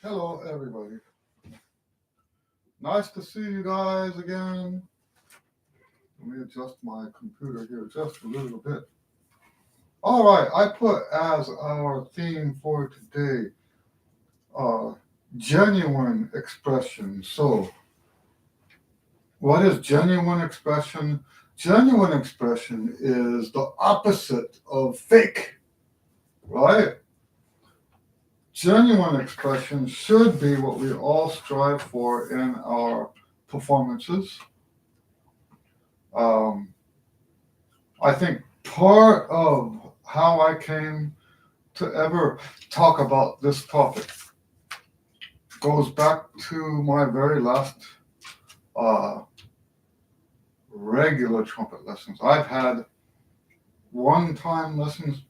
Hello, everybody. Nice to see you guys again. Let me adjust my computer here just a little bit. All right, I put as our theme for today genuine expression. So, what is genuine expression? Genuine expression is the opposite of fake, right? Genuine expression should be what we all strive for in our performances. I think part of how I came to ever talk about this topic goes back to my very last regular trumpet lessons. I've had one-time lessons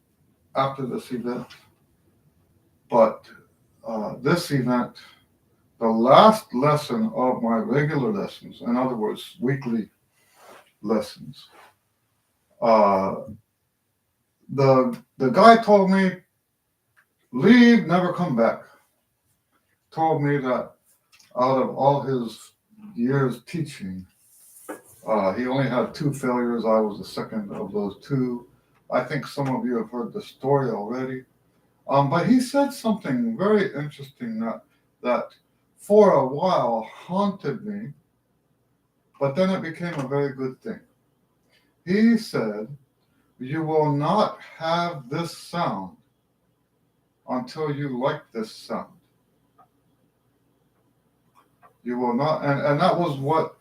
after this event, but this event, the last lesson of my regular lessons, in other words, weekly lessons, the guy told me, leave, never come back. Told me that out of all his years teaching, he only had 2 failures. I was the second of those 2. I think some of you have heard the story already. But he said something very interesting that for a while haunted me, but then it became a very good thing. He said, you will not have this sound until you like this sound. You will not, and that was what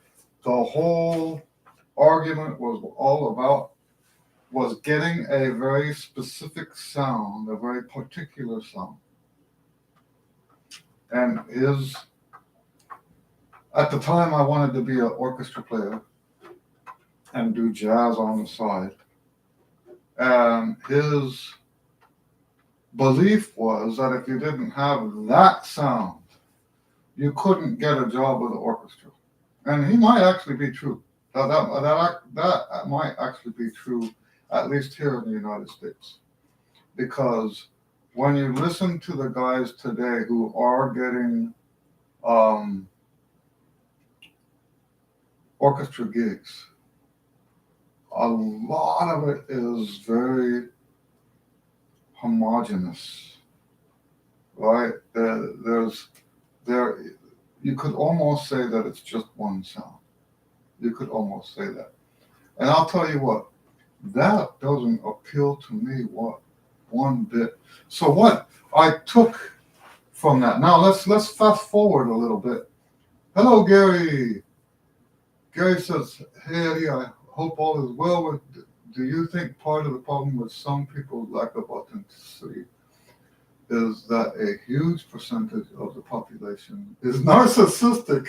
the whole argument was all about, was getting a very specific sound, a very particular sound. And at the time I wanted to be an orchestra player and do jazz on the side. And his belief was that if you didn't have that sound, you couldn't get a job with the orchestra. And he might actually be true. That might actually be true, at least here in the United States. Because when you listen to the guys today who are getting orchestra gigs, a lot of it is very homogeneous, right? You could almost say that it's just one sound. You could almost say that. And I'll tell you what, that doesn't appeal to me one bit. So what I took from that, now let's fast forward a little bit. Hello, Gary. Gary says, hey, Eddie, I hope all is well. Do you think part of the problem with some people's lack of authenticity is that a huge percentage of the population is narcissistic?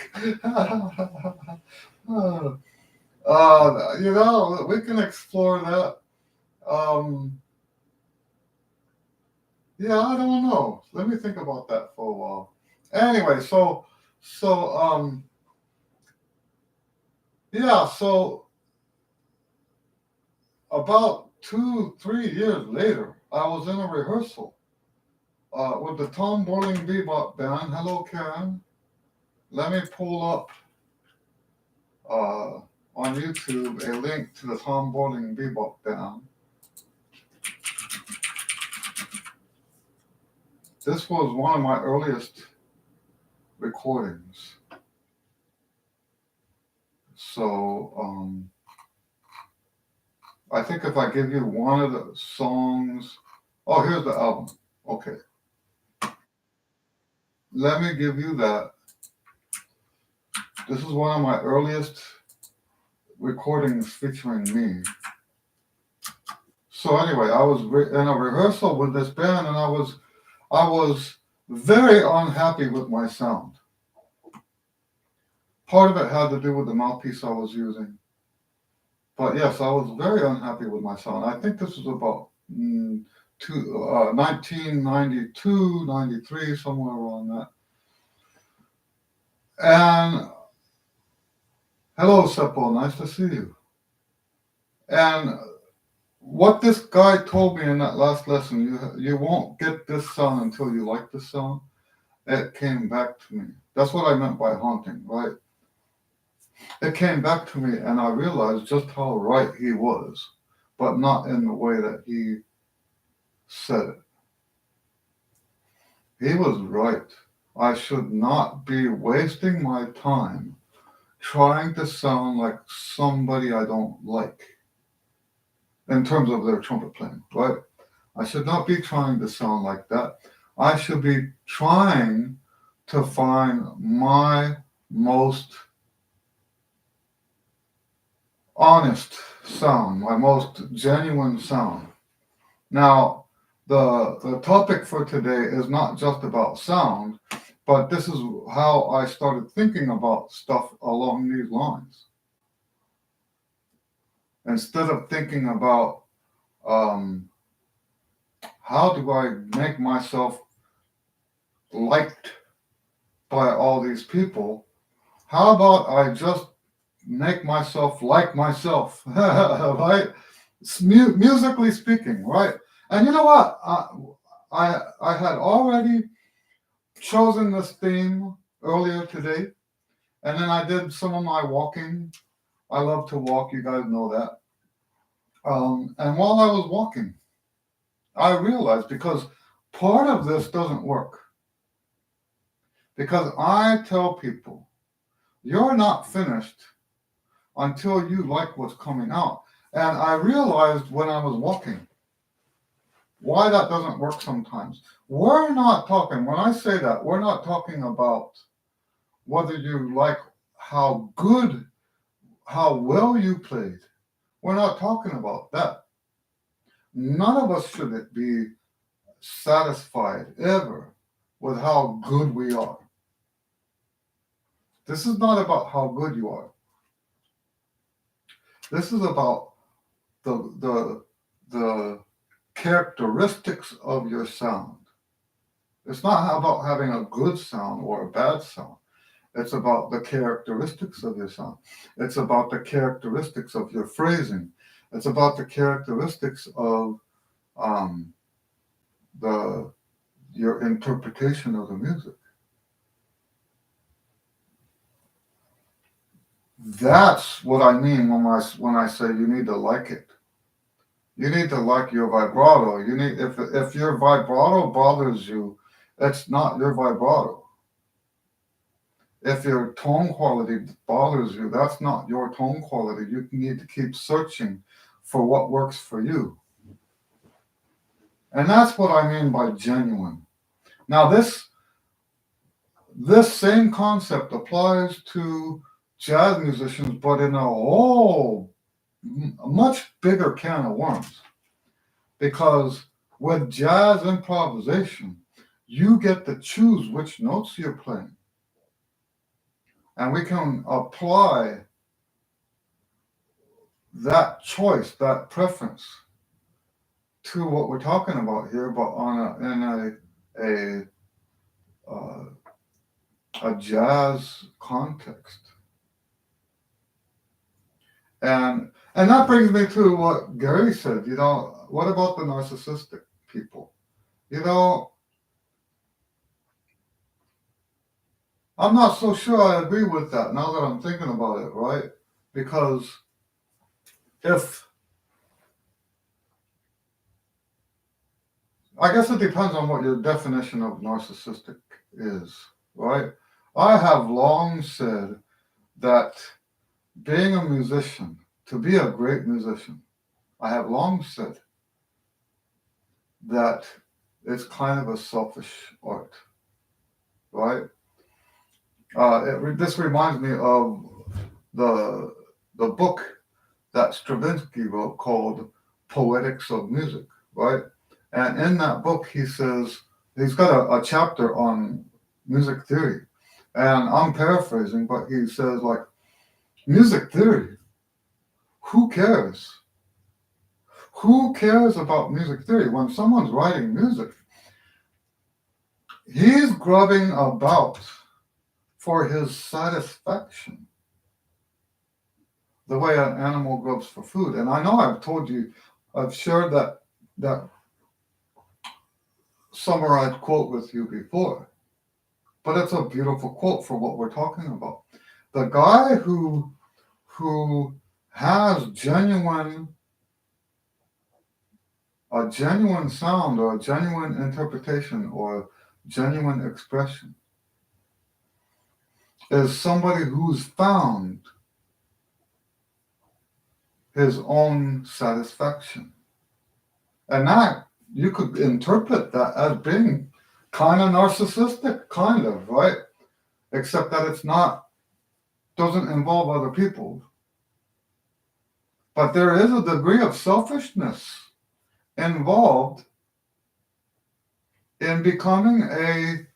We can explore that. Yeah, I don't know. Let me think about that for a while. Anyway, so about 2-3 years later, I was in a rehearsal with the Tom Borling Bebop Band. Hello, Karen. Let me pull up on YouTube a link to the Tom Borling Bebop Band. This was one of my earliest recordings. So I think if I give you one of the songs, here's the album. Okay. Let me give you that. This is one of my earliest recordings featuring me. So anyway, I was in a rehearsal with this band, and I was I was very unhappy with my sound. Part of it had to do with the mouthpiece I was using. But yes, I was very unhappy with my sound. I think this was about 1992, 93, somewhere around that. And hello, Seppo, nice to see you. And what this guy told me in that last lesson, you won't get this sound until you like this sound. It came back to me. That's what I meant by haunting, right? It came back to me, and I realized just how right he was, but not in the way that he said it. He was right. I should not be wasting my time trying to sound like somebody I don't like in terms of their trumpet playing, right? I should not be trying to sound like that. I should be trying to find my most honest sound, my most genuine sound. Now, the topic for today is not just about sound, but this is how I started thinking about stuff along these lines. Instead of thinking about um, how do I make myself liked by all these people, how about I just make myself like myself, right? Musically speaking, right? And you know what? I had already chosen this theme earlier today, and then I did some of my walking. I love to walk, you guys know that. And while I was walking, I realized because part of this doesn't work. Because I tell people, you're not finished until you like what's coming out. And I realized when I was walking why that doesn't work sometimes. We're not talking, when I say that, we're not talking about whether you like how good, how well you played. We're not talking about that. None of us should be satisfied ever with how good we are. This is not about how good you are. This is about the characteristics of your sound. It's not about having a good sound or a bad sound. It's about the characteristics of your sound. It's about the characteristics of your phrasing. It's about the characteristics of um, the your interpretation of the music. That's what I mean when I say you need to like it. You need to like your vibrato. You need if your vibrato bothers you, it's not your vibrato. If your tone quality bothers you, that's not your tone quality. You need to keep searching for what works for you. And that's what I mean by genuine. Now this same concept applies to jazz musicians, but in a whole a much bigger can of worms. Because with jazz improvisation, you get to choose which notes you're playing. And we can apply that choice, that preference to what we're talking about here, but in uh, a jazz context. And that brings me to what Gary said. You know, what about the narcissistic people? You know, I'm not so sure I agree with that now that I'm thinking about it, right? Because if I guess it depends on what your definition of narcissistic is, right? I have long said that being a musician, to be a great musician, I have long said that it's kind of a selfish art, right? This reminds me of the the book that Stravinsky wrote called Poetics of Music, right? And in that book, he says He's got a chapter on music theory, and I'm paraphrasing, but he says like music theory. Who cares? Who cares about music theory when someone's writing music? He's grubbing about for his satisfaction, the way an animal grubs for food. And I know I've told you, I've shared that summarized quote with you before, but it's a beautiful quote for what we're talking about. The guy who has a genuine sound or a genuine interpretation or genuine expression is somebody who's found his own satisfaction. And that, you could interpret that as being kind of narcissistic, kind of, right? Except that it's not, doesn't involve other people. But there is a degree of selfishness involved in becoming a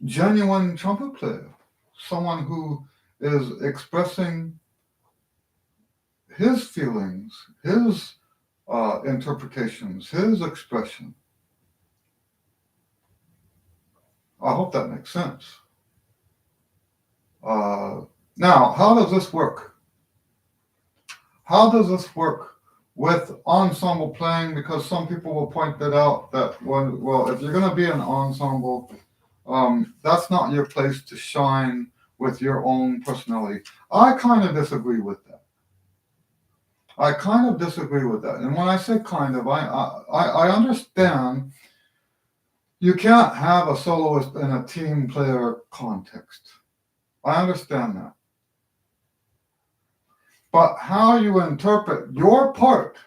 genuine trumpet player, someone who is expressing his feelings, his interpretations, his expression. I hope that makes sense. Now, how does this work? How does this work with ensemble playing? Because some people will point that out that if you're going to be an ensemble, that's not your place to shine with your own personality. I kind of disagree with that. And when I say kind of, I understand you can't have a soloist in a team player context. I understand that. But how you interpret your part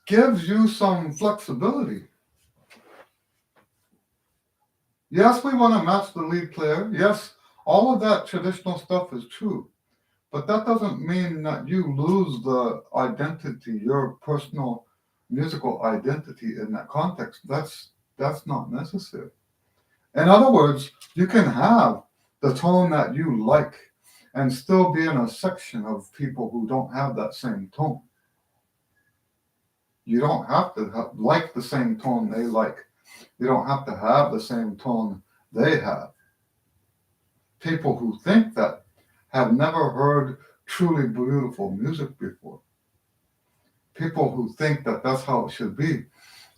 gives you some flexibility. Yes, we want to match the lead player. Yes, all of that traditional stuff is true. But that doesn't mean that you lose the identity, your personal musical identity in that context. That's not necessary. In other words, you can have the tone that you like and still be in a section of people who don't have that same tone. You don't have to like the same tone they like. You don't have to have the same tone they have. People who think that have never heard truly beautiful music before. People who think that that's how it should be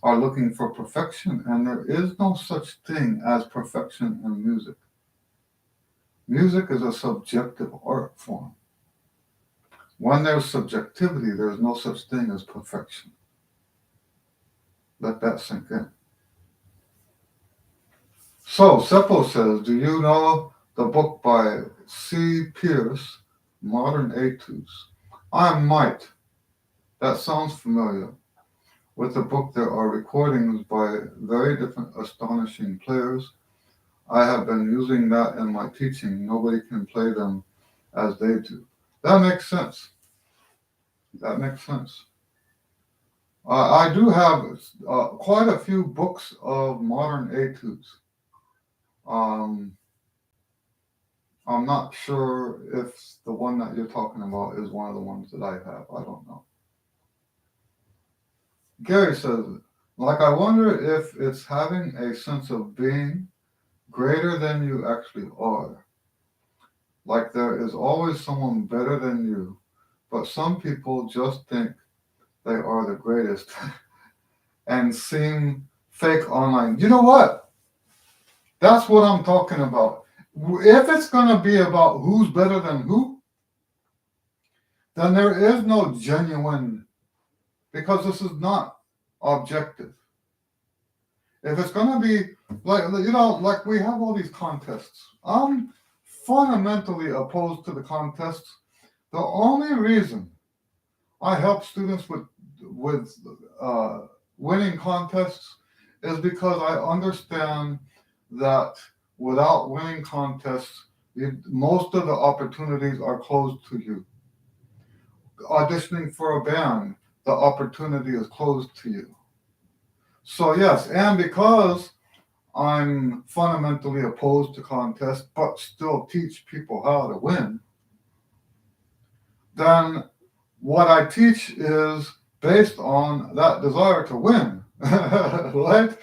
are looking for perfection, and there is no such thing as perfection in music. Music is a subjective art form. When there's subjectivity, there's no such thing as perfection. Let that sink in. So, Seppo says, do you know the book by C. Pierce, Modern Etudes? I might. That sounds familiar. With the book, there are recordings by very different astonishing players. I have been using that in my teaching. Nobody can play them as they do. That makes sense. I do have quite a few books of modern etudes. I'm not sure if the one that you're talking about is one of the ones that I have. I don't know. Gary says, like, I wonder if it's having a sense of being greater than you actually are. Like there is always someone better than you, but some people just think they are the greatest and seem fake online. You know what? That's what I'm talking about. If it's going to be about who's better than who, then there is no genuine, because this is not objective. If it's going to be like we have all these contests. I'm fundamentally opposed to the contests. The only reason I help students with winning contests is because I understand that without winning contests, most of the opportunities are closed to you. Auditioning for a band, the opportunity is closed to you. So yes, and because I'm fundamentally opposed to contests, but still teach people how to win, then what I teach is based on that desire to win, right?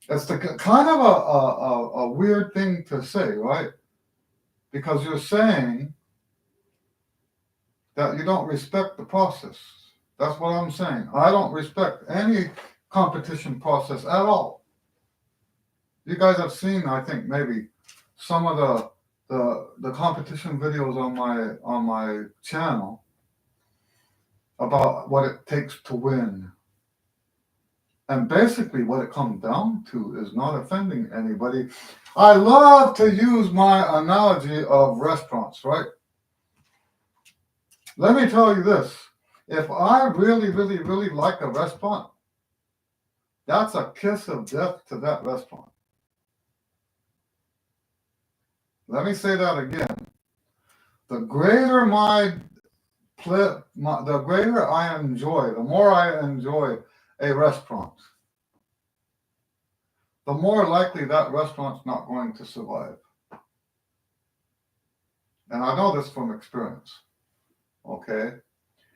It's kind of a weird thing to say, right? Because you're saying that you don't respect the process. That's what I'm saying. I don't respect any competition process at all. You guys have seen, I think, maybe some of the competition videos on my channel about what it takes to win. And basically what it comes down to is not offending anybody. I love to use my analogy of restaurants, right? Let me tell you this. If I really, really, really like a restaurant, that's a kiss of death to that restaurant. Let me say that again. The greater the greater I enjoy, the more I enjoy a restaurant, the more likely that restaurant's not going to survive. And I know this from experience. Okay?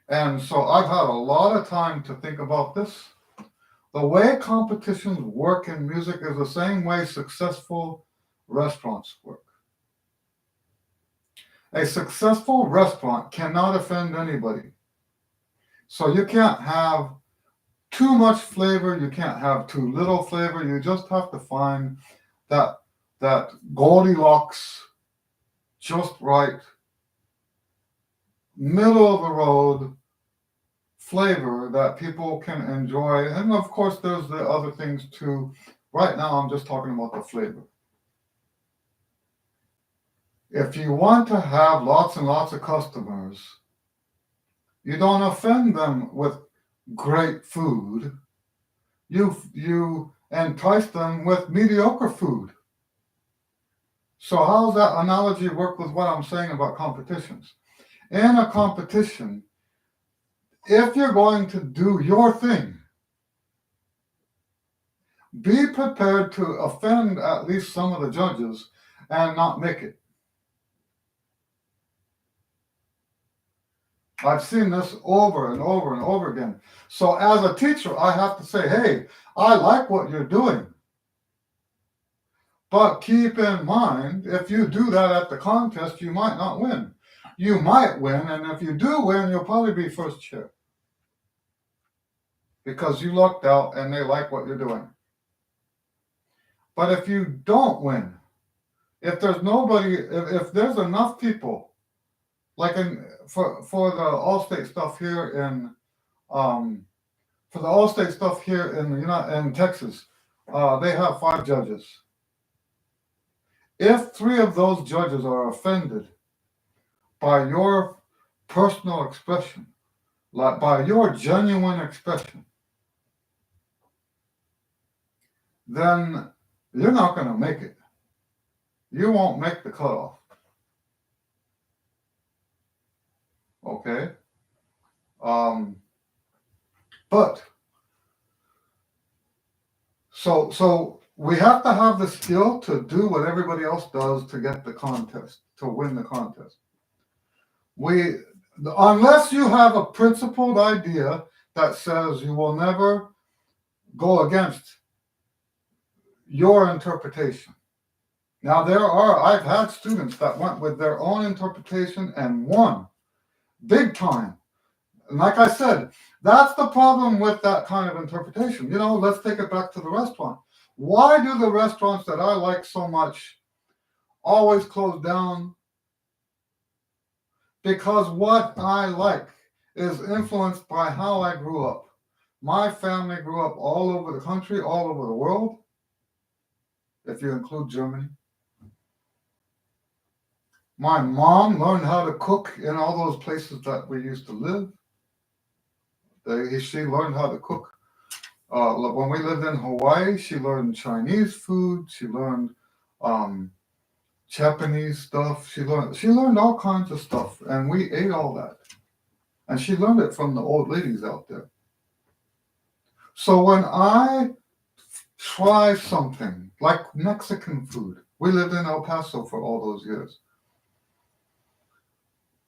And so I've had a lot of time to think about this. The way competitions work in music is the same way successful restaurants work. A successful restaurant cannot offend anybody. So you can't have too much flavor, you can't have too little flavor. You just have to find that Goldilocks, just right, middle of the road flavor that people can enjoy. And of course, there's the other things too. Right now, I'm just talking about the flavor. If you want to have lots and lots of customers, you don't offend them with great food. You entice them with mediocre food. So how does that analogy work with what I'm saying about competitions? In a competition, if you're going to do your thing, be prepared to offend at least some of the judges and not make it. I've seen this over and over and over again. So as a teacher, I have to say, hey, I like what you're doing. But keep in mind, if you do that at the contest, you might not win. You might win, and if you do win, you'll probably be first chair. Because you lucked out and they like what you're doing. But if you don't win, if there's nobody, if there's enough people, like for the All-State stuff here in in Texas, they have 5 judges. If 3 of those judges are offended by your personal expression, like by your genuine expression, then you're not going to make it. You won't make the cutoff. Okay? But so we have to have the skill to do what everybody else does to get the contest, to win the contest. Unless you have a principled idea that says you will never go against your interpretation. Now I've had students that went with their own interpretation and won big time. And like I said, that's the problem with that kind of interpretation. Let's take it back to the restaurant. Why do the restaurants that I like so much always close down? Because what I like is influenced by how I grew up. My family grew up all over the country, all over the world, if you include Germany. My mom learned how to cook in all those places that we used to live. She learned how to cook. When we lived in Hawaii, she learned Chinese food. She learned Japanese stuff. She learned all kinds of stuff, and we ate all that. And she learned it from the old ladies out there. So when I try something like Mexican food, we lived in El Paso for all those years.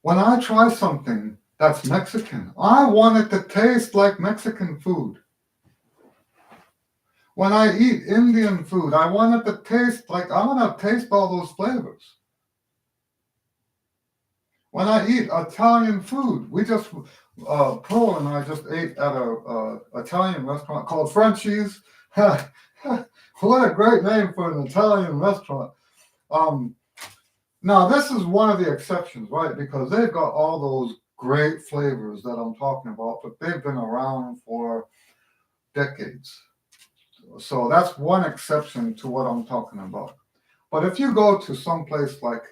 When I try something that's Mexican, I want it to taste like Mexican food. When I eat Indian food, I want it to taste like, I want to taste all those flavors. When I eat Italian food, we just, Pearl and I just ate at a Italian restaurant called Frenchie's. What a great name for an Italian restaurant. Um, Now, this is one of the exceptions, right? Because they've got all those great flavors that I'm talking about, but they've been around for decades. So that's one exception to what I'm talking about. But if you go to some place like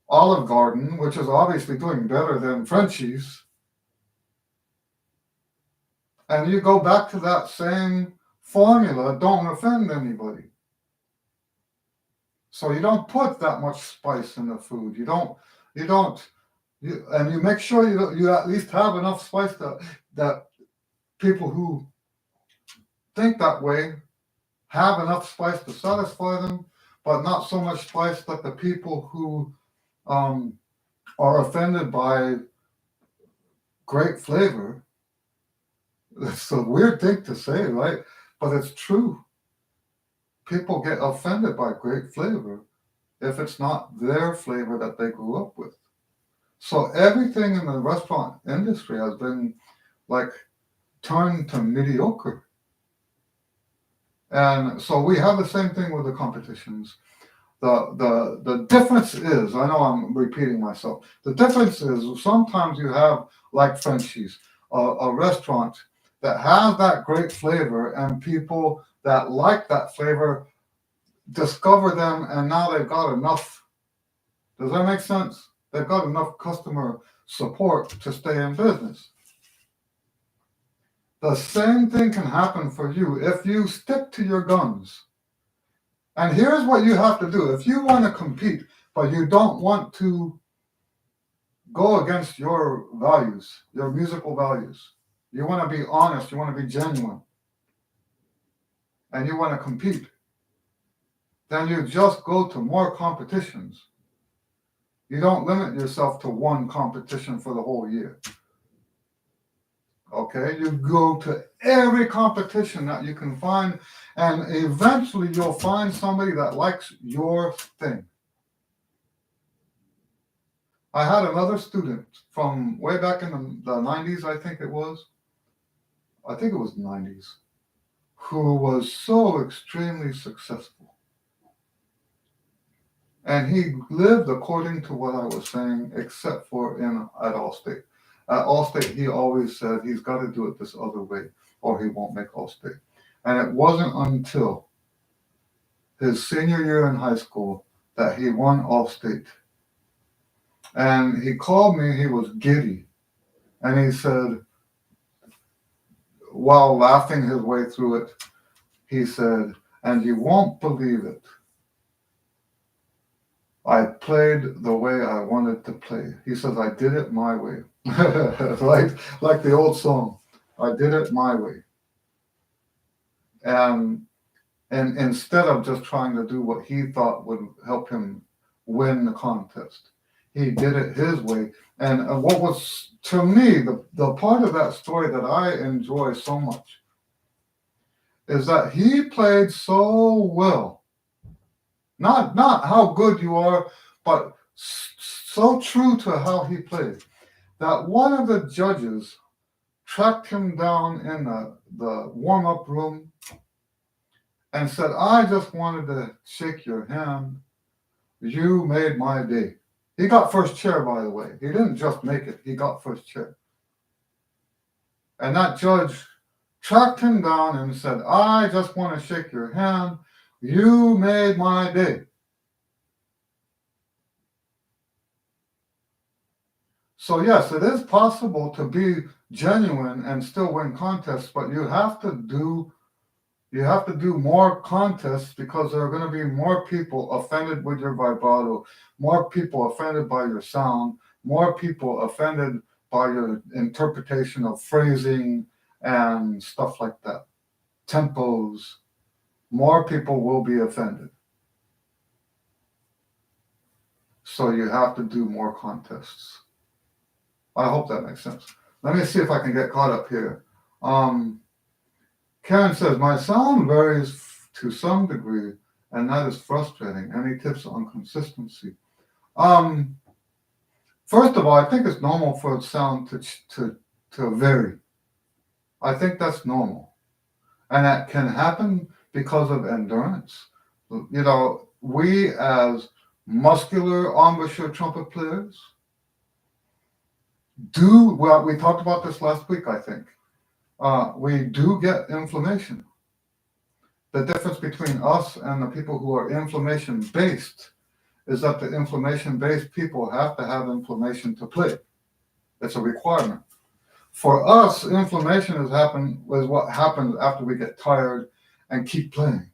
Olive Garden, which is obviously doing better than Frenchie's, and you go back to that same formula, don't offend anybody. So you don't put that much spice in the food. And you make sure you at least have enough spice that people who think that way have enough spice to satisfy them, but not so much spice that the people who um, are offended by great flavor. It's a weird thing to say, right? But it's true. People get offended by great flavor if it's not their flavor that they grew up with. So everything in the restaurant industry has been like turned to mediocre. And so we have the same thing with the competitions. The difference is, I know I'm repeating myself. The difference is sometimes you have like Frenchie's, a restaurant that has that great flavor, and people that like that flavor discover them, and now they've got enough. Does that make sense? They've got enough customer support to stay in business. The same thing can happen for you if you stick to your guns. And here's what you have to do. If you want to compete, but you don't want to go against your values, your musical values, you want to be honest, you want to be genuine, and you want to compete, then you just go to more competitions. You don't limit yourself to one competition for the whole year. Okay, you go to every competition that you can find, and eventually you'll find somebody that likes your thing. I had another student from way back in the 90s, I think it was. I think it was the 90s, who was so extremely successful. And he lived according to what I was saying, except for at Allstate. At Allstate, he always said he's got to do it this other way or he won't make Allstate. And it wasn't until his senior year in high school that he won Allstate. And he called me, he was giddy. And he said, while laughing his way through it, he said, and you won't believe it, I played the way I wanted to play. He says, I did it my way. like the old song, I did it my way. And instead of just trying to do what he thought would help him win the contest, he did it his way. And what was, to me, the part of that story that I enjoy so much is that he played so well. Not how good you are, but so true to how he played that one of the judges tracked him down in the warm-up room and said, I just wanted to shake your hand. You made my day. He got first chair, by the way. He didn't just make it, he got first chair. And that judge tracked him down and said, I just want to shake your hand. You made my day. So yes, it is possible to be genuine and still win contests, but you have to do more contests because there are going to be more people offended with your vibrato, more people offended by your sound, more people offended by your interpretation of phrasing and stuff like that, tempos, more people will be offended. So you have to do more contests. I hope that makes sense. Let me see if I can get caught up here. Karen says, my sound varies to some degree, and that is frustrating. Any tips on consistency? First of all, I think it's normal for sound to vary. I think that's normal. And that can happen because of endurance. You know, we as muscular embouchure trumpet players do, well, we talked about this last week, I think. We do get inflammation. The difference between us and the people who are inflammation based is that the inflammation based people have to have inflammation to play. It's a requirement. For us, inflammation is what happens after we get tired and keep playing.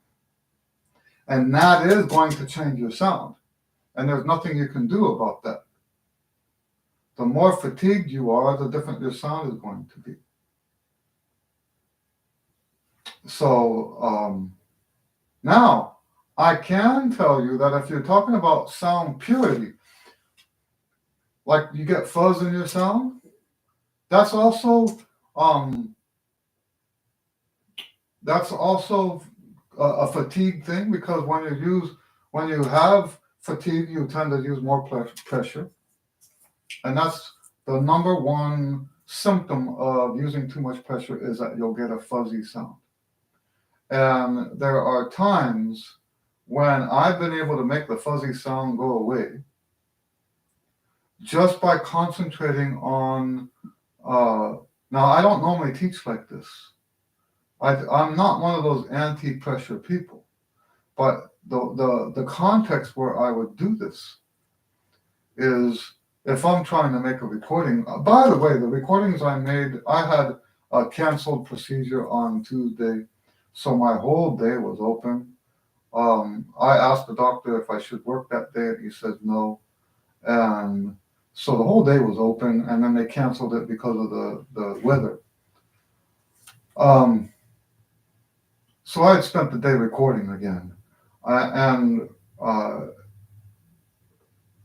And that is going to change your sound. And there's nothing you can do about that. The more fatigued you are, the different your sound is going to be. So now, I can tell you that if you're talking about sound purity, like you get fuzz in your sound, that's also a fatigue thing, because when you have fatigue, you tend to use more pressure, and that's the number one symptom of using too much pressure, is that you'll get a fuzzy sound. And there are times when I've been able to make the fuzzy sound go away just by concentrating on. Now, I don't normally teach like this. I'm not one of those anti-pressure people, but the context where I would do this is if I'm trying to make a recording. By the way, the recordings I made, I had a canceled procedure on Tuesday, so my whole day was open. I asked the doctor if I should work that day, and he said no. And so the whole day was open, and then they canceled it because of the weather. So I had spent the day recording again, and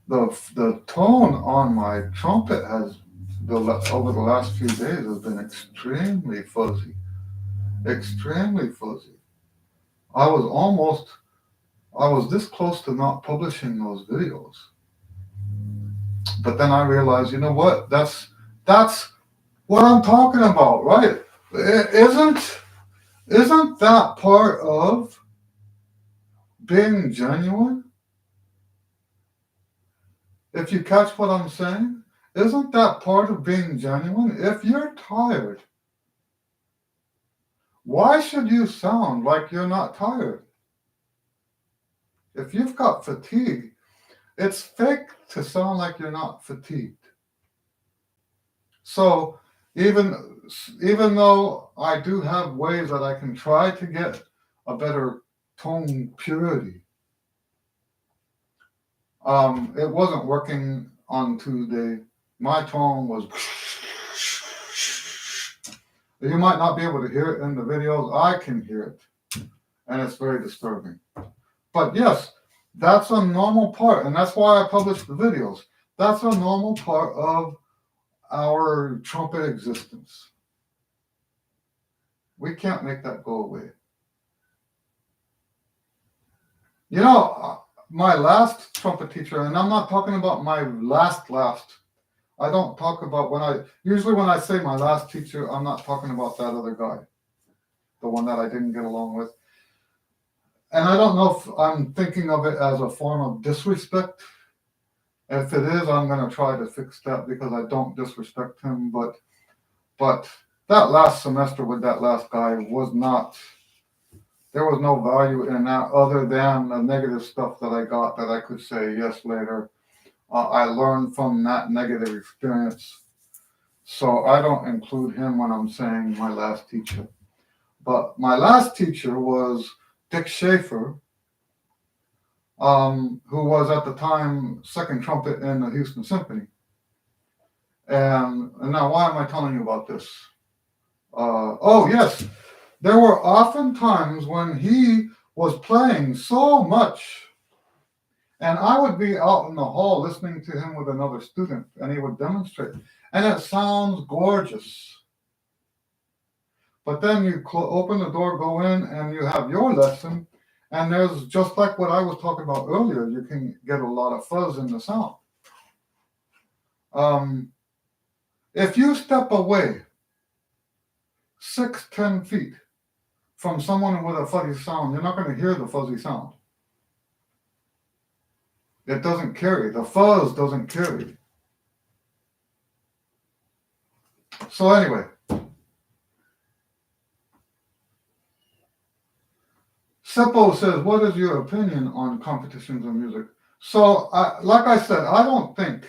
the tone on my trumpet has over the last few days has been extremely fuzzy, extremely fuzzy. I was this close to not publishing those videos, but then I realized, you know what? That's what I'm talking about, right? Isn't that part of being genuine? If you catch what I'm saying, isn't that part of being genuine? If you're tired, why should you sound like you're not tired? If you've got fatigue, it's fake to sound like you're not fatigued. So even though I do have ways that I can try to get a better tone purity, it wasn't working on Tuesday. My tone was. You might not be able to hear it in the videos. I can hear it, and it's very disturbing. But yes, that's a normal part, and that's why I publish the videos. That's a normal part of our trumpet existence. We can't make that go away. You know, my last trumpet teacher, and I'm not talking about my last. I don't talk about usually when I say my last teacher, I'm not talking about that other guy, the one that I didn't get along with. And I don't know if I'm thinking of it as a form of disrespect. If it is, I'm going to try to fix that, because I don't disrespect him. But that last semester with that last guy there was no value in that other than the negative stuff that I got that I could say yes later. I learned from that negative experience. So I don't include him when I'm saying my last teacher. But my last teacher was Dick Schaefer, who was at the time second trumpet in the Houston Symphony. And now, why am I telling you about this? Oh, yes. There were often times when he was playing so much, and I would be out in the hall listening to him with another student, and he would demonstrate. And it sounds gorgeous. But then you open the door, go in, and you have your lesson, and there's just like what I was talking about earlier, you can get a lot of fuzz in the sound. If you step away 6, 10 feet from someone with a fuzzy sound, you're not going to hear the fuzzy sound. It doesn't carry. The fuzz doesn't carry. So anyway, Seppo says, what is your opinion on competitions in music? So, like I said, I don't think.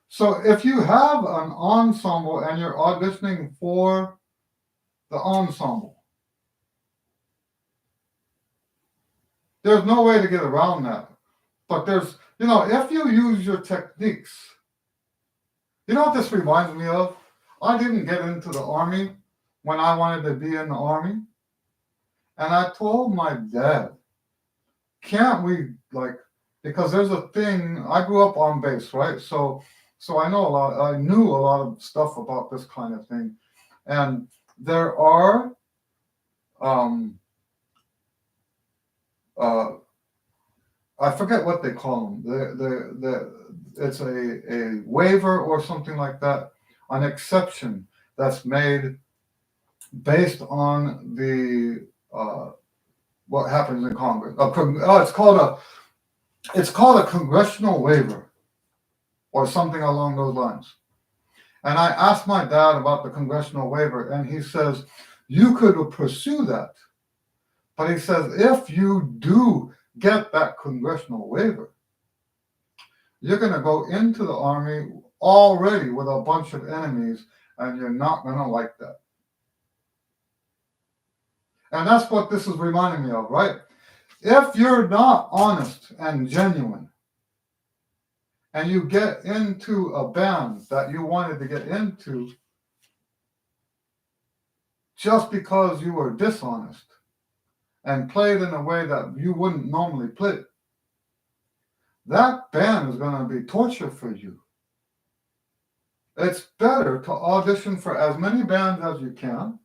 So if you have an ensemble and you're auditioning for the ensemble, there's no way to get around that. But there's, if you use your techniques, you know what this reminds me of? I didn't get into the Army when I wanted to be in the Army. And I told my dad, can't we, because there's a thing, I grew up on bass, right? So I knew a lot of stuff about this kind of thing. And there are, I forget what they call them. It's a waiver or something like that, an exception that's made based on the what happens in Congress. It's called a congressional waiver or something along those lines. And I asked my dad about the congressional waiver, and he says you could pursue that, but he says if you do get that congressional waiver, you're going to go into the Army already with a bunch of enemies, and you're not going to like that. And that's what this is reminding me of, right? If you're not honest and genuine, and you get into a band that you wanted to get into just because you were dishonest and played in a way that you wouldn't normally play, that band is going to be torture for you. It's better to audition for as many bands as you can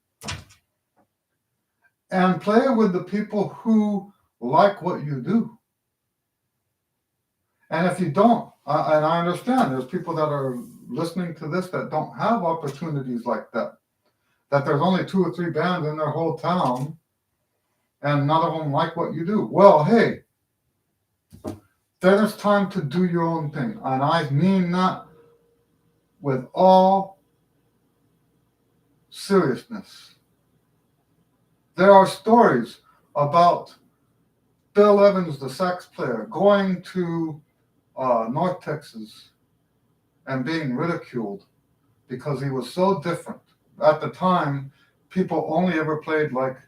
and play with the people who like what you do. And if you don't, and I understand there's people that are listening to this that don't have opportunities like that, that there's only 2 or 3 bands in their whole town and none of them like what you do. Well, hey, then it's time to do your own thing. And I mean that with all seriousness. There are stories about Bill Evans, the sax player, going to North Texas and being ridiculed because he was so different. At the time, people only ever played like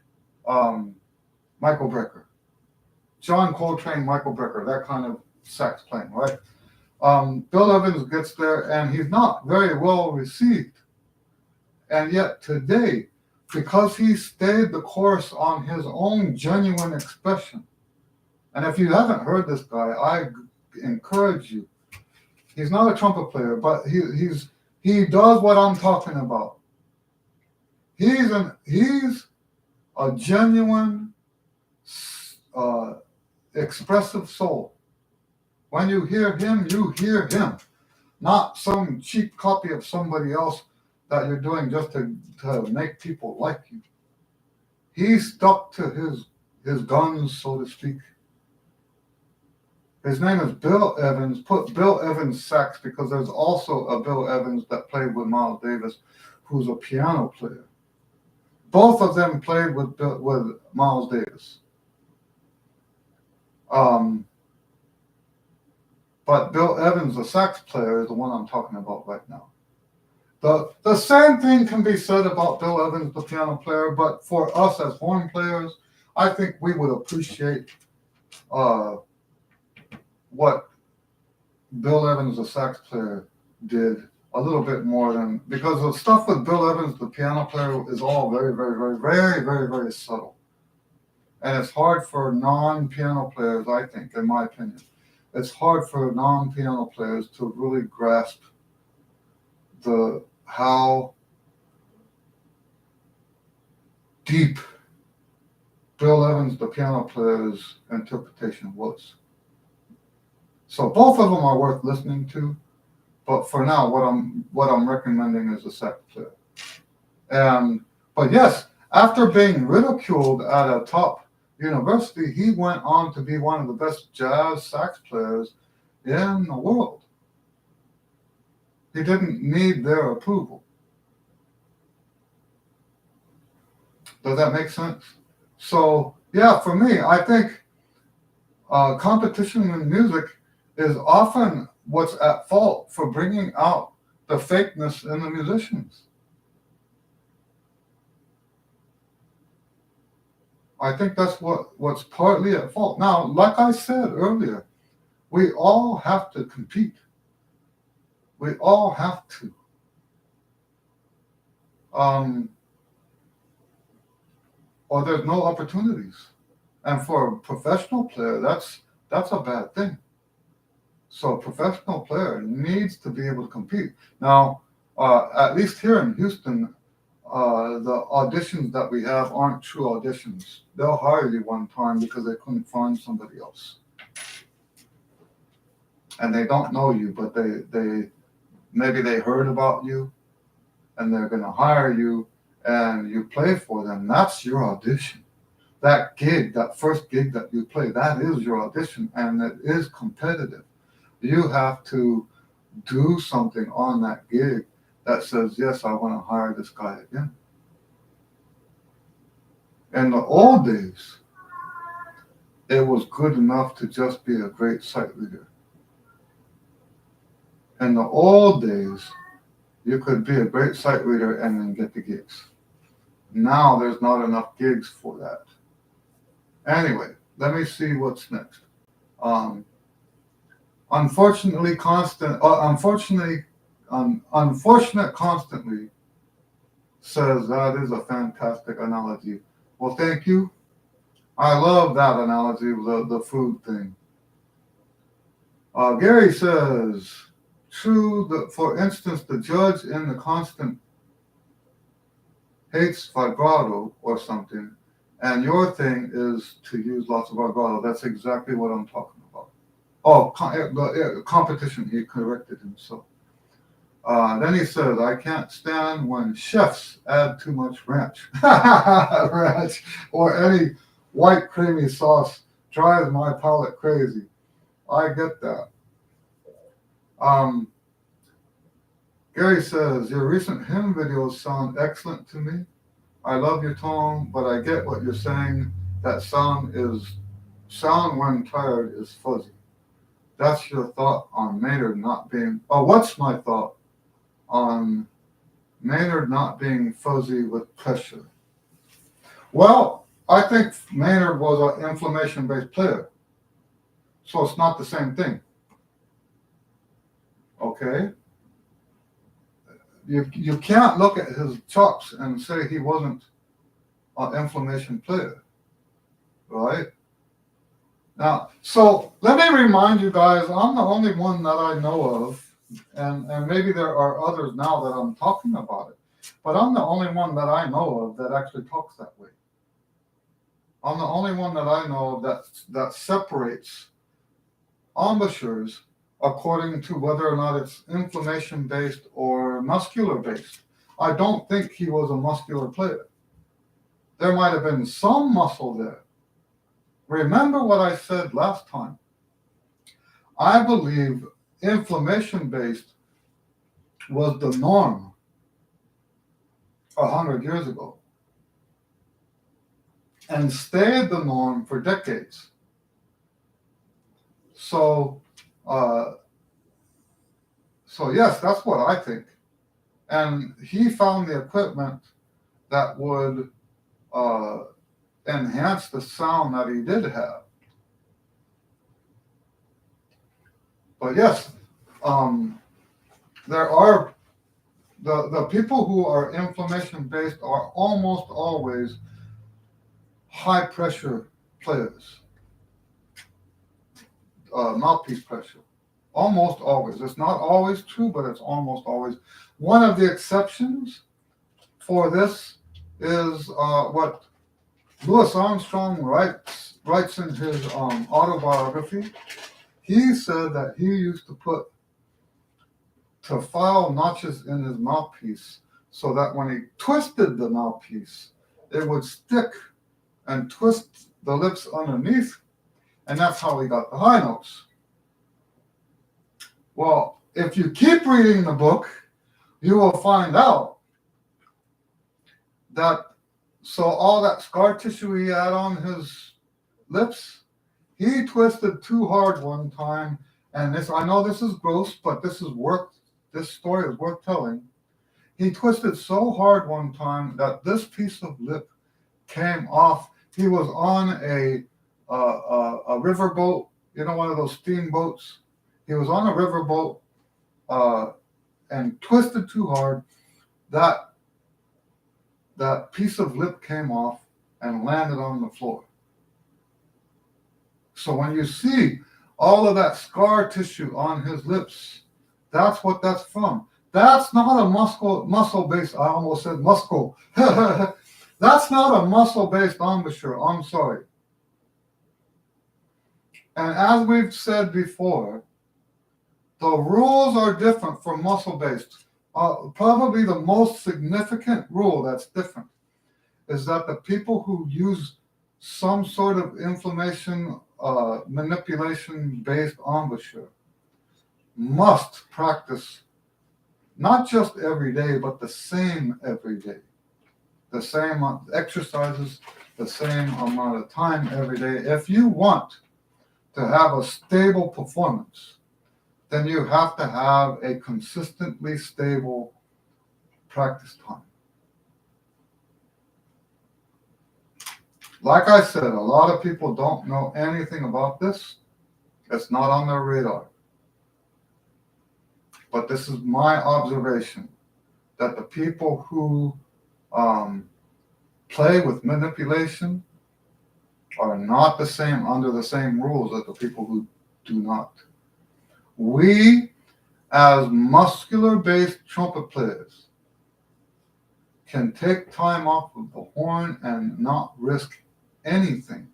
Michael Brecker, John Coltrane, Michael Brecker, that kind of sax playing, right? Bill Evans gets there and he's not very well received. And yet today, because he stayed the course on his own genuine expression, and if you haven't heard this guy, I encourage you. He's not a trumpet player, but he does what I'm talking about. He's a genuine, expressive soul. When you hear him, not some cheap copy of somebody else that you're doing just to make people like you. He stuck to his guns, so to speak. His name is Bill Evans. Put Bill Evans sax because there's also a Bill Evans that played with Miles Davis, who's a piano player. Both of them played with Miles Davis. But Bill Evans, the sax player, is the one I'm talking about right now. The same thing can be said about Bill Evans, the piano player, but for us as horn players, I think we would appreciate what Bill Evans, the sax player, did a little bit more than, because the stuff with Bill Evans, the piano player, is all very, very, very, very, very, very subtle. And it's hard for non-piano players, I think, in my opinion. It's hard for non-piano players to really grasp how deep Bill Evans, the piano player's interpretation was. So both of them are worth listening to, but for now, what I'm recommending is the sax player. But yes, after being ridiculed at a top university, he went on to be one of the best jazz sax players in the world. He didn't need their approval. Does that make sense? So yeah, for me, I think competition in music is often what's at fault for bringing out the fakeness in the musicians. I think that's what's partly at fault. Now, like I said earlier, we all have to compete. We all have to. Or there's no opportunities. And for a professional player, that's a bad thing. So a professional player needs to be able to compete. Now, at least here in Houston, the auditions that we have aren't true auditions. They'll hire you one time because they couldn't find somebody else. And they don't know you, but they maybe they heard about you and they're going to hire you and you play for them. That's your audition. That gig, that first gig that you play, that is your audition, and it is competitive. You have to do something on that gig that says, yes, I want to hire this guy again. In the old days, it was good enough to just be a great sight reader. In the old days, you could be a great sight reader and then get the gigs. Now there's not enough gigs for that. Anyway, let me see what's next. Unfortunate constantly says that is a fantastic analogy. Well, thank you. I love that analogy, the food thing. Gary says, true, for instance, the judge in the constant hates vibrato or something, and your thing is to use lots of vibrato. That's exactly what I'm talking about. Oh, competition, he corrected himself. Then he says, I can't stand when chefs add too much ranch. Ranch or any white creamy sauce drives my palate crazy. I get that. Gary says, your recent hymn videos sound excellent to me. I love your tone, but I get what you're saying. That sound when tired is fuzzy. That's your thought on Maynard not being, what's my thought on Maynard not being fuzzy with pressure? Well, I think Maynard was an inflammation-based player. So it's not the same thing. Okay? You can't look at his chops and say he wasn't an inflammation player. Right? Now, so let me remind you guys, I'm the only one that I know of, and maybe there are others now that I'm talking about it, but I'm the only one that I know of that actually talks that way. I'm the only one that I know of that separates embouchures according to whether or not it's inflammation-based or muscular-based. I don't think he was a muscular player. There might have been some muscle there. Remember what I said last time. I believe inflammation-based was the norm 100 years ago and stayed the norm for decades. So yes, that's what I think. And he found the equipment that would enhance the sound that he did have. But yes, there are the people who are inflammation based are almost always high pressure players, mouthpiece pressure. Almost always. It's not always true, but it's almost always. One of the exceptions for this is what Louis Armstrong writes in his autobiography. He said that he used to put file notches in his mouthpiece so that when he twisted the mouthpiece, it would stick and twist the lips underneath, and that's how he got the high notes. Well, if you keep reading the book, you will find out that all that scar tissue he had on his lips, he twisted too hard one time, and I know this is gross, but this story is worth telling. He twisted so hard one time that this piece of lip came off. He was on a riverboat, one of those steamboats. He was on a riverboat and twisted too hard. That piece of lip came off and landed on the floor. So when you see all of that scar tissue on his lips, that's what that's from. That's not a muscle-based, I almost said muscle. That's not a muscle-based embouchure, I'm sorry. And as we've said before, the rules are different from muscle-based. Probably the most significant rule that's different is that the people who use some sort of inflammation manipulation-based embouchure must practice not just every day, but the same every day. The same exercises, the same amount of time every day. If you want to have a stable performance, then you have to have a consistently stable practice time. Like I said, a lot of people don't know anything about this. It's not on their radar. But this is my observation, that the people who play with manipulation are not under the same rules as the people who do not. We, as muscular-based trumpet players, can take time off of the horn and not risk anything.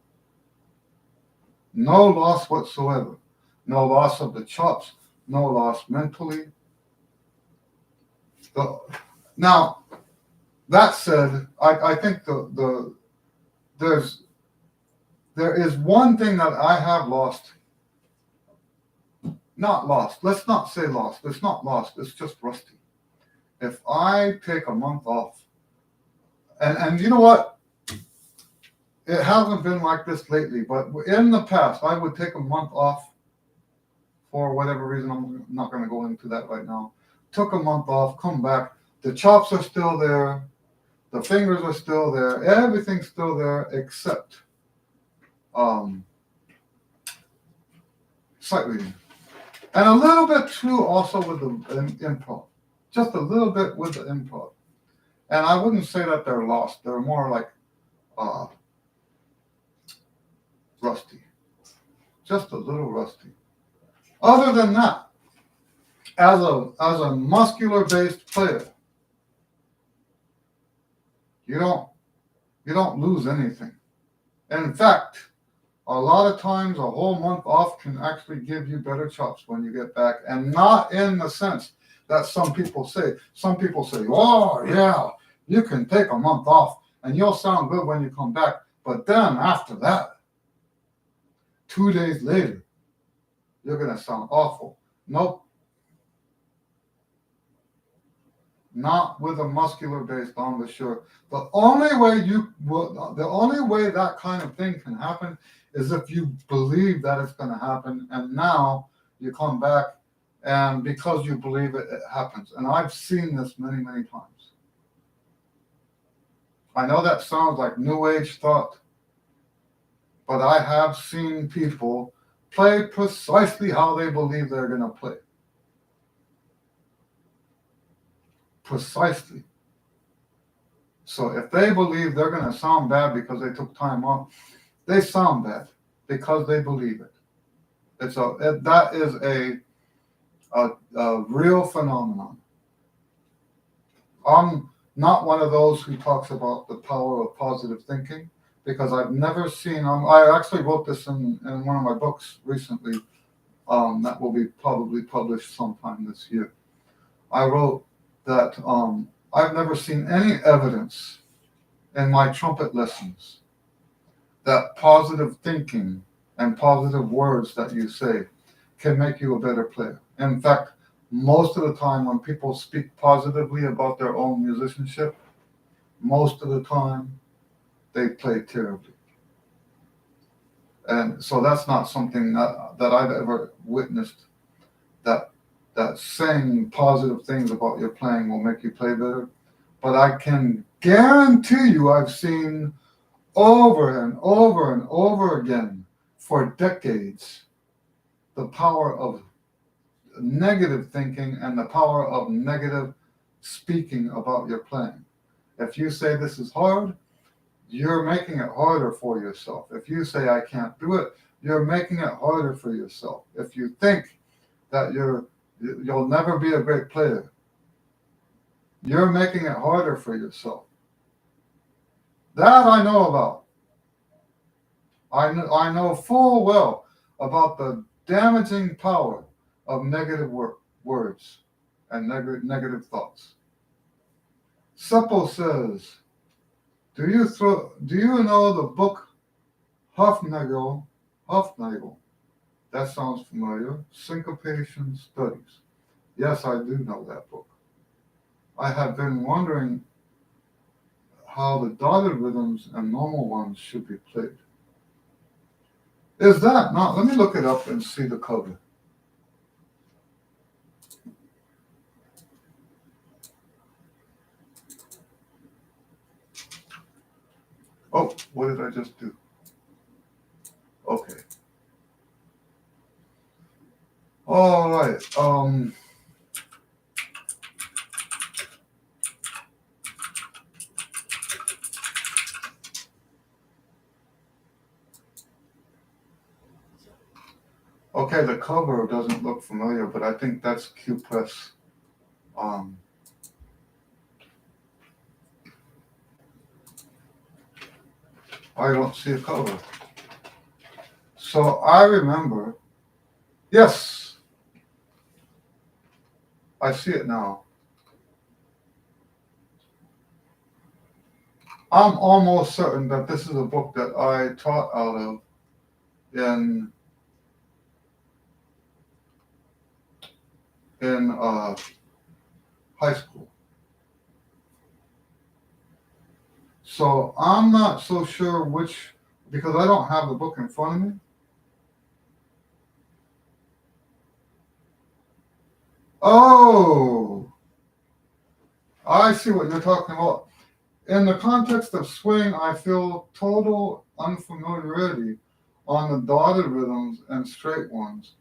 No loss whatsoever. No loss of the chops. No loss mentally. Now, that said, I think there is one thing that I have lost. Not lost. Let's not say lost. It's not lost. It's just rusty. If I take a month off, and you know what? It hasn't been like this lately, but in the past, I would take a month off for whatever reason. I'm not going to go into that right now. Took a month off, come back. The chops are still there. The fingers are still there. Everything's still there except sight reading. And a little bit too also with the improv. Just a little bit with the improv. And I wouldn't say that they're lost. They're more like rusty. Just a little rusty. Other than that, as a muscular-based player, you don't lose anything. In fact, a lot of times a whole month off can actually give you better chops when you get back, and not in the sense that some people say. Some people say, oh yeah, you can take a month off and you'll sound good when you come back, but then after that, 2 days later, you're going to sound awful. Nope. Not with a muscular-based embouchure. The only way that kind of thing can happen is if you believe that it's going to happen, and now you come back, and because you believe it, it happens. And I've seen this many, many times. I know that sounds like New Age thought, but I have seen people play precisely how they believe they're going to play. precisely. So if they believe they're going to sound bad because they took time off, they sound bad because they believe it. That is a real phenomenon. I'm not one of those who talks about the power of positive thinking because I've never seen. I actually wrote this in one of my books recently. That will be probably published sometime this year. I wrote that I've never seen any evidence in my trumpet lessons that positive thinking and positive words that you say can make you a better player. In fact, most of the time when people speak positively about their own musicianship, most of the time they play terribly. And so that's not something that I've ever witnessed, that saying positive things about your playing will make you play better. But I can guarantee you I've seen over and over and over again for decades the power of negative thinking and the power of negative speaking about your playing. If you say this is hard, you're making it harder for yourself. If you say I can't do it, you're making it harder for yourself. If you think that you'll never be a great player, you're making it harder for yourself. That I know about. I know full well about the damaging power of negative words and negative thoughts. Seppo says, do you know the book Hufnagel? That sounds familiar. Syncopation Studies. Yes, I do know that book. I have been wondering how the dotted rhythms and normal ones should be played. Is that not? Let me look it up and see the cover. Oh, what did I just do? Okay. All right. Okay, the cover doesn't look familiar, but I think that's Q Press. I don't see a cover. So I remember, yes, I see it now. I'm almost certain that this is a book that I taught out of in high school. So I'm not so sure which, because I don't have the book in front of me. Oh, I see what you're talking about. In the context of swing, I feel total unfamiliarity on the dotted rhythms and straight ones.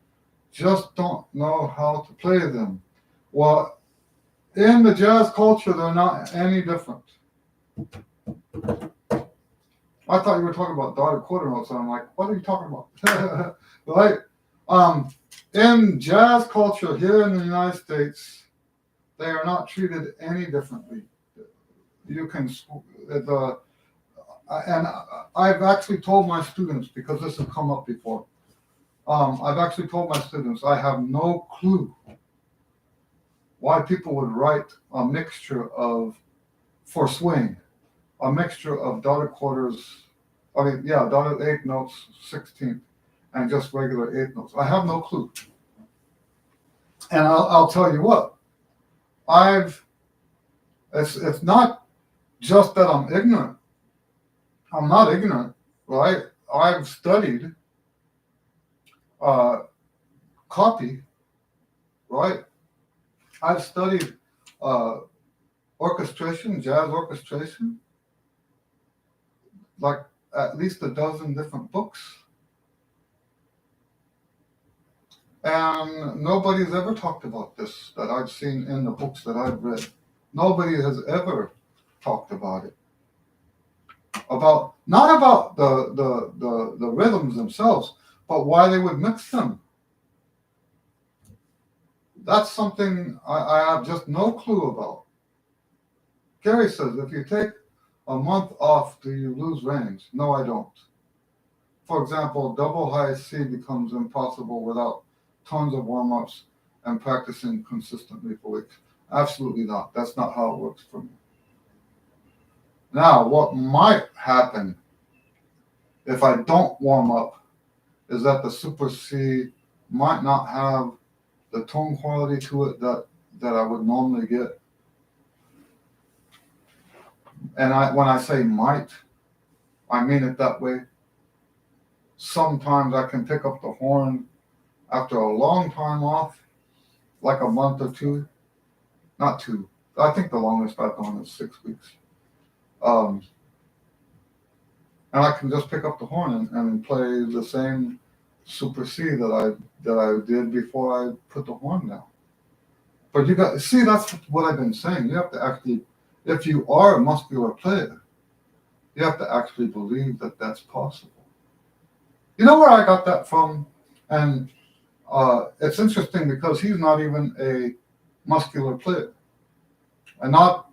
Just don't know how to play them. Well, in the jazz culture, they're not any different. I thought you were talking about dotted quarter notes, and I'm like, what are you talking about? Right? In jazz culture here in the United States, they are not treated any differently. You can, and I've actually told my students, because this has come up before, I've actually told my students I have no clue why people would write a mixture for swing, a mixture of dotted quarters, dotted eighth notes, 16th, and just regular eighth notes. I have no clue. And I'll tell you what, it's not just that I'm ignorant. I'm not ignorant, right? I've studied copy, right? I've studied orchestration, jazz orchestration, like at least a dozen different books. And nobody's ever talked about this that I've seen in the books that I've read. Nobody has ever talked about it. About not about the rhythms themselves, but why they would mix them. That's something I have just no clue about. Gary says, if you take a month off, do you lose range? No, I don't. For example, double high C becomes impossible without tons of warm ups and practicing consistently for weeks. Absolutely not. That's not how it works for me. Now, what might happen if I don't warm up is that the Super C might not have the tone quality to it that I would normally get. And when I say might, I mean it that way. Sometimes I can pick up the horn after a long time off, like a month or two. Not two. I think the longest I've gone is 6 weeks. And I can just pick up the horn and play the same Super C that I did before I put the horn down. But you got see, that's what I've been saying. You have to actually, if you are a muscular player, you have to actually believe that that's possible. You know where I got that from? And it's interesting because he's not even a muscular player. And not,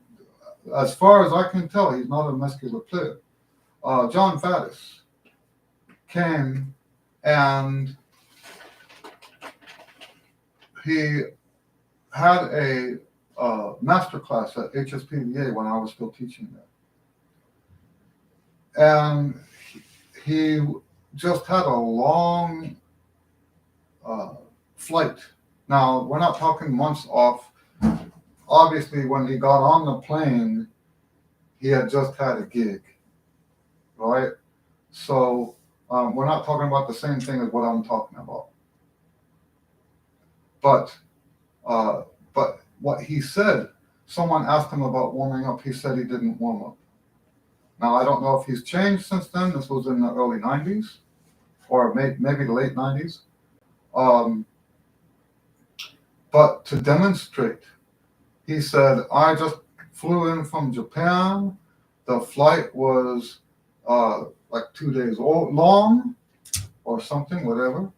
as far as I can tell, he's not a muscular player. John Faddis came and he had a master class at HSPVA when I was still teaching there. And he just had a long flight. Now, we're not talking months off. Obviously, when he got on the plane, he had just had a gig, right? So we're not talking about the same thing as what I'm talking about. But what he said, someone asked him about warming up. He said he didn't warm up. Now, I don't know if he's changed since then. This was in the early 90s or maybe the late 90s. But to demonstrate, he said, I just flew in from Japan. The flight was like 2 days long or something, whatever.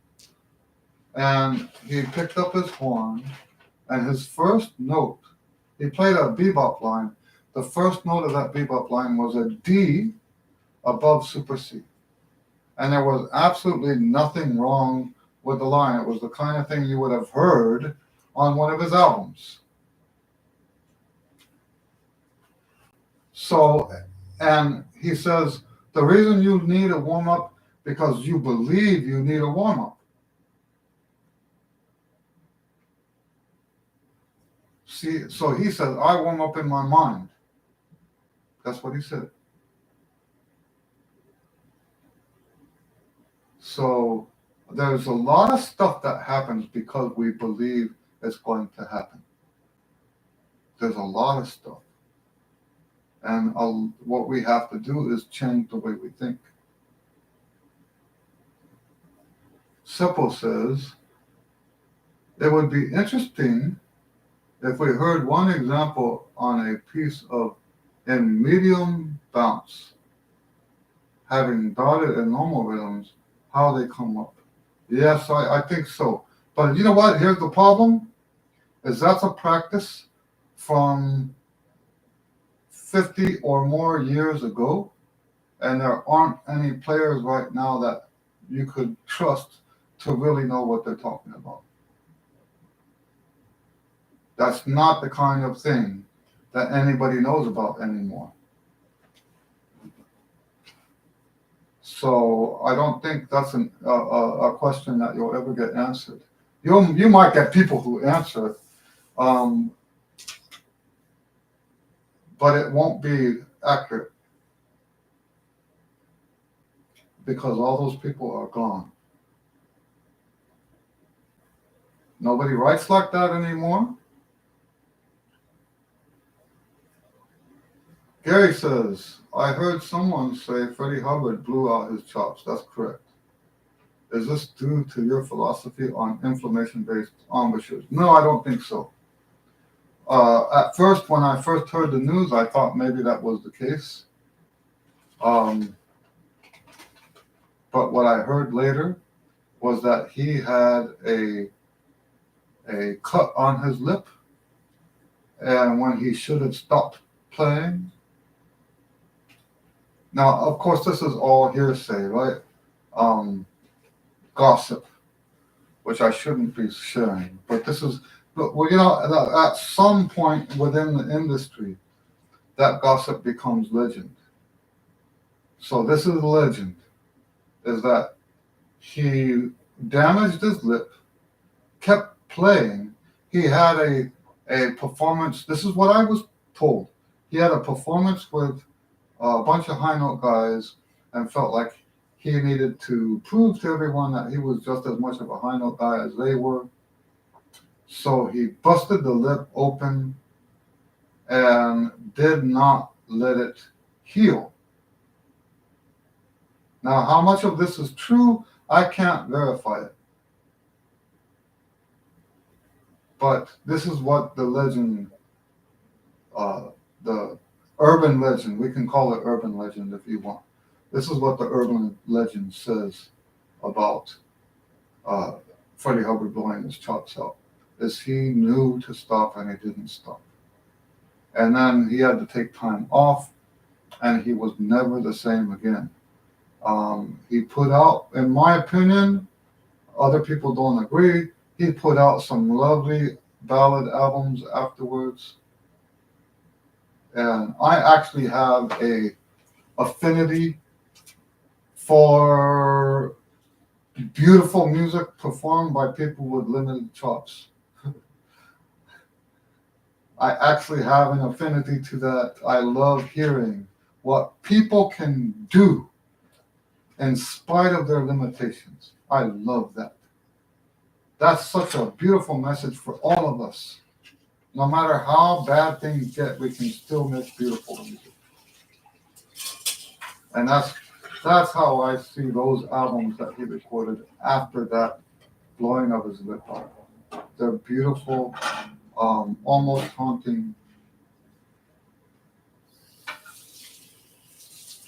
And he picked up his horn, and his first note, he played a bebop line. The first note of that bebop line was a D above Super C. And there was absolutely nothing wrong with the line. It was the kind of thing you would have heard on one of his albums. So, and he says, the reason you need a warm-up because you believe you need a warm-up. See, so he says, I warm up in my mind. That's what he said. So there's a lot of stuff that happens because we believe it's going to happen. There's a lot of stuff. And what we have to do is change the way we think. Seppo says, it would be interesting if we heard one example on a piece of in medium bounce, having dotted and normal rhythms, how they come up. Yes, I think so. But you know what? Here's the problem, is that's a practice from 50 or more years ago, and there aren't any players right now that you could trust to really know what they're talking about. That's not the kind of thing that anybody knows about anymore. So I don't think that's a question that you'll ever get answered. You might get people who answer it, but it won't be accurate because all those people are gone. Nobody writes like that anymore. Gary says, I heard someone say Freddie Hubbard blew out his chops. That's correct. Is this due to your philosophy on inflammation-based embouchures? No, I don't think so. At first, when I first heard the news, I thought maybe that was the case. Um, but what I heard later was that he had a cut on his lip, and when he should have stopped playing. Now, of course, this is all hearsay, right? Um, Gossip, which I shouldn't be sharing. But this is, well, at some point within the industry, that gossip becomes legend. So this is legend, is that he damaged his lip, kept playing. He had a performance. This is what I was told. He had a performance with a bunch of high note guys and felt like he needed to prove to everyone that he was just as much of a high note guy as they were. So he busted the lip open and did not let it heal. Now, how much of this is true, I can't verify it. But this is what the legend, the urban legend, we can call it urban legend if you want. This is what the urban legend says about Freddie Hubbard blowing his chops out. Is he knew to stop and he didn't stop. And then he had to take time off, and he was never the same again. He put out, in my opinion, other people don't agree, he put out some lovely ballad albums afterwards. And I actually have a affinity for beautiful music performed by people with limited chops. I actually have an affinity to that. I love hearing what people can do in spite of their limitations. I love that. That's such a beautiful message for all of us. No matter how bad things get, we can still make beautiful music. And that's how I see those albums that he recorded after that blowing of his lip out. They're beautiful, almost haunting.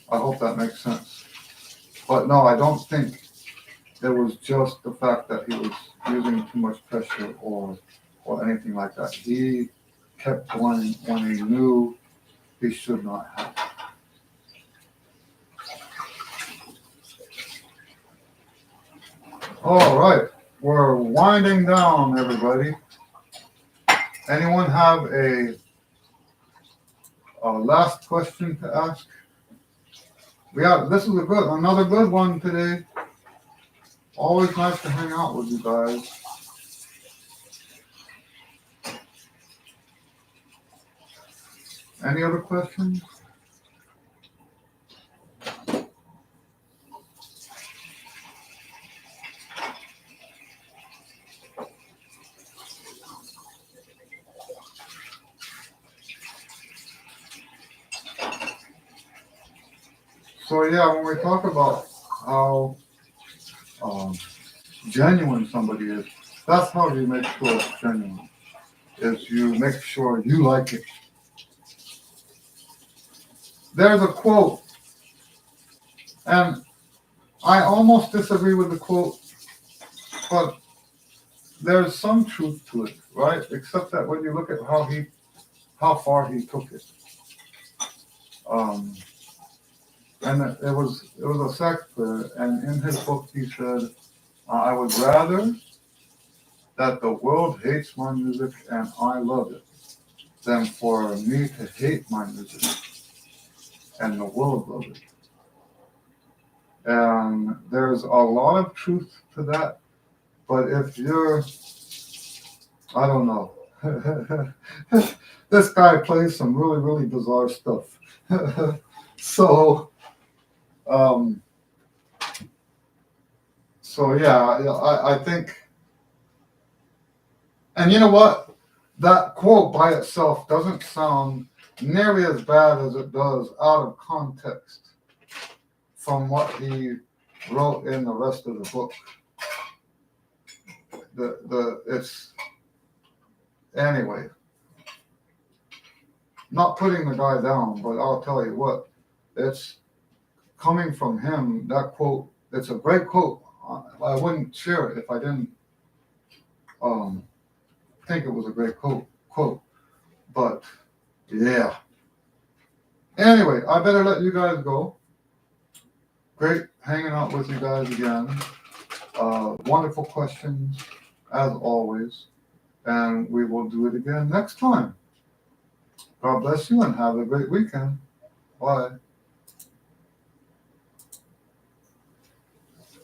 I hope that makes sense. But no, I don't think it was just the fact that he was using too much pressure or anything like that. He kept going when he knew he should not have. All right, we're winding down, everybody. Anyone have a last question to ask? This is another good one today. Always nice to hang out with you guys. Any other questions? So yeah, when we talk about how genuine somebody is, that's how you make sure it's genuine. Is you make sure you like it. There's a quote, and I almost disagree with the quote, but there's some truth to it, right? Except that when you look at how far he took it, and it was a sax player, and in his book he said, "I would rather that the world hates my music and I love it, than for me to hate my music and the world love it." And there's a lot of truth to that, but if you're, I don't know. This guy plays some really, really bizarre stuff. So, I think, and you know what? That quote by itself doesn't sound nearly as bad as it does out of context from what he wrote in the rest of the book. It's anyway. not putting the guy down, but I'll tell you what, it's coming from him. That quote, it's a great quote. I wouldn't share it if I didn't um, think it was a great quote. But yeah. Anyway, I better let you guys go. Great hanging out with you guys again. Wonderful questions, as always. And we will do it again next time. God bless you and have a great weekend. Bye.